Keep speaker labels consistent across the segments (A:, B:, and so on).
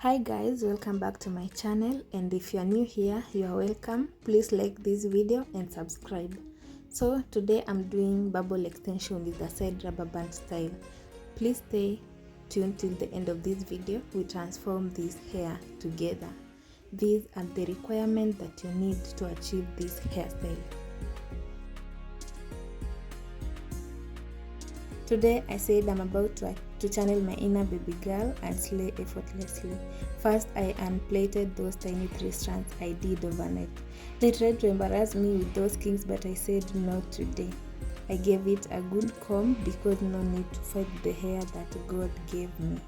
A: Hi guys, welcome back to my channel, and if you are new here, you are welcome. Please like this video and subscribe. So today I'm doing bubble extension with the side rubber band style. Please stay tuned till the end of this video. We transform this hair together. These are the requirements that you need to achieve this hairstyle. Today I said I'm about to channel my inner baby girl and slay effortlessly. First, I unplaited those tiny 3 strands I did overnight. They tried to embarrass me with those kinks, but I said no today. I gave it a good comb because no need to fight the hair that God gave me.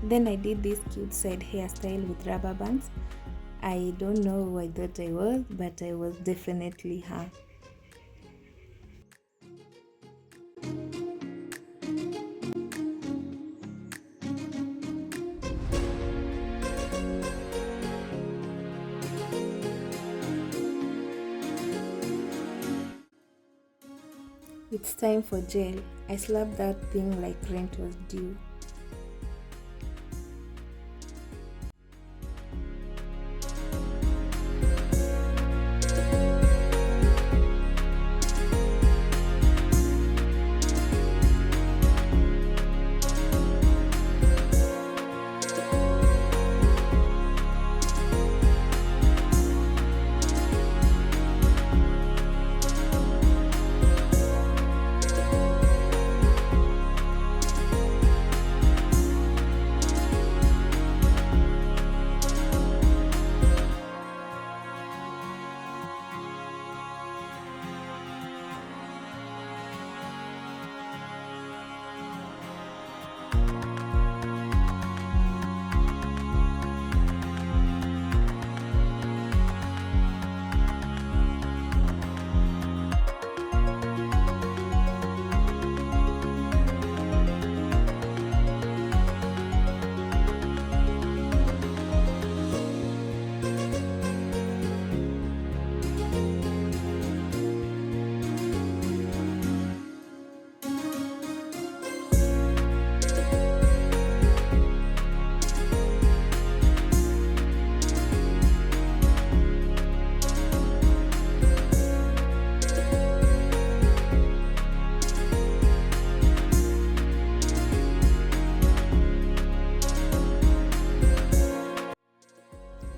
A: Then I did this cute side hairstyle with rubber bands. I don't know who I thought I was, but I was definitely her. It's time for gel. I slapped that thing like rent was due.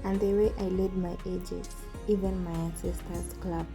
A: And the way I laid my edges, even my ancestors clapped.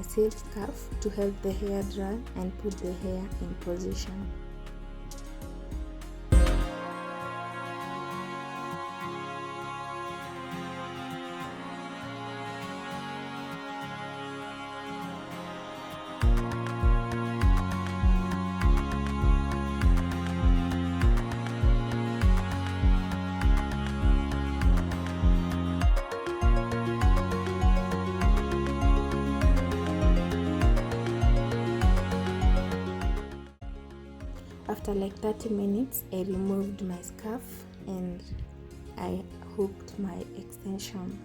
A: silk scarf to help the hair dry and put the hair in position. After like 30 minutes, I removed my scarf and I hooked my extension.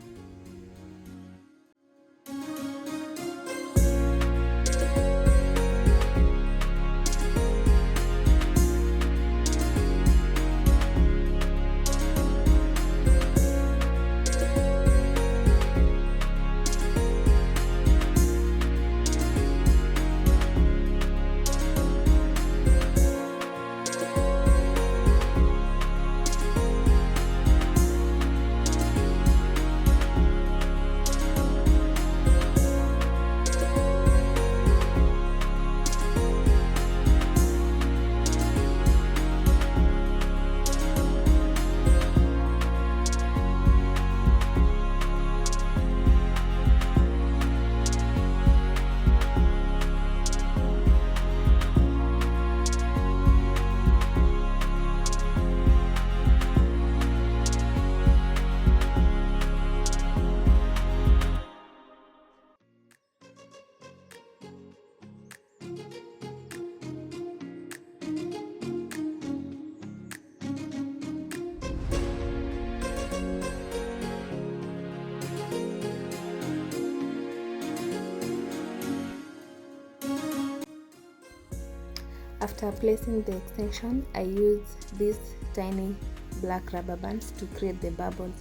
A: After placing the extension, I use these tiny black rubber bands to create the bubbles.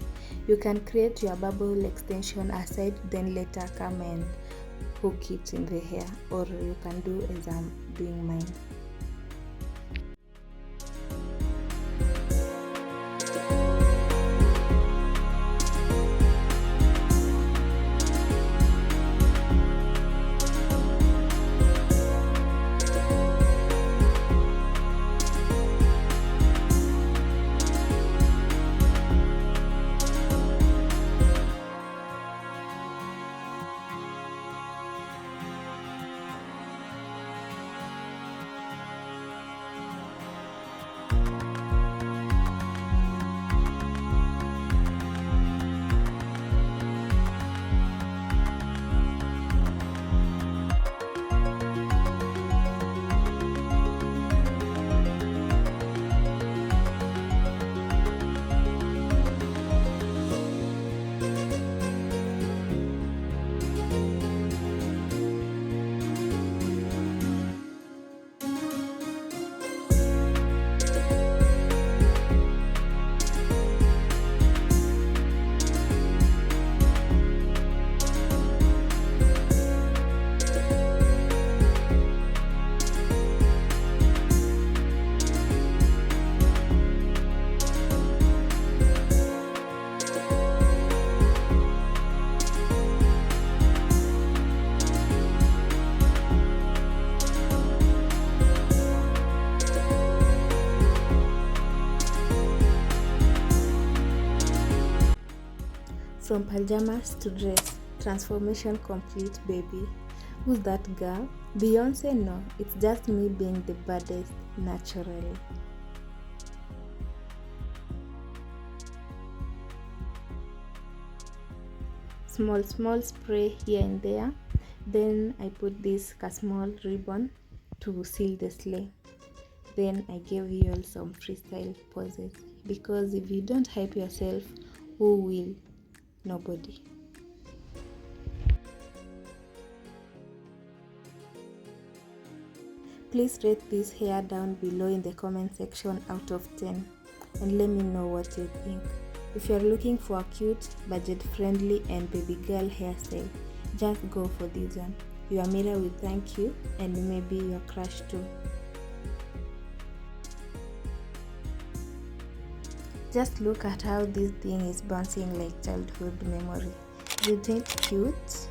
A: You can create your bubble extension aside, then later come and hook it in the hair, or you can do as I'm doing mine. From pajamas to dress, transformation complete, baby. Who's that girl? Beyonce? No, it's just me being the baddest naturally. Small spray here and there. Then I put this small ribbon to seal the sleigh. Then I gave you all some freestyle poses, because if you don't hype yourself, who will? Nobody. Please rate this hair down below in the comment section out of 10 and let me know what you think. If you're looking for a cute, budget friendly and baby girl hairstyle, just go for this one. Your mirror will thank you, and maybe your crush too. Just look at how this thing is bouncing like childhood memory. Isn't it cute?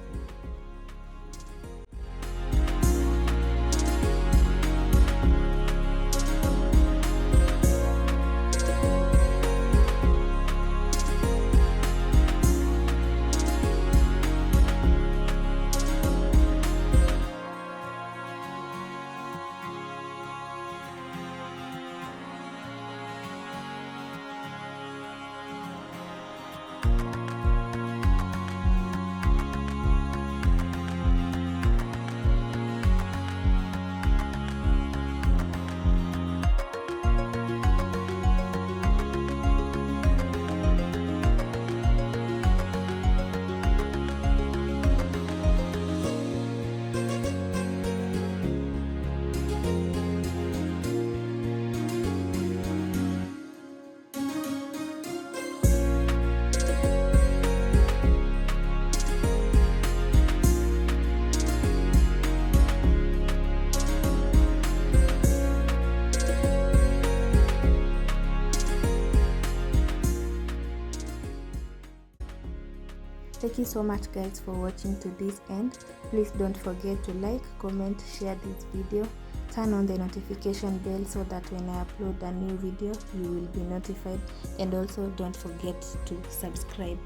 A: Thank you so much guys for watching to this end. Please don't forget to like, comment, share this video, turn on the notification bell so that when I upload a new video you will be notified, and also don't forget to subscribe.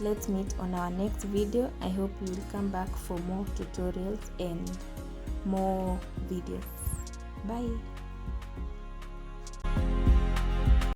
A: Let's meet on our next video. I hope you will come back for more tutorials and more videos. Bye.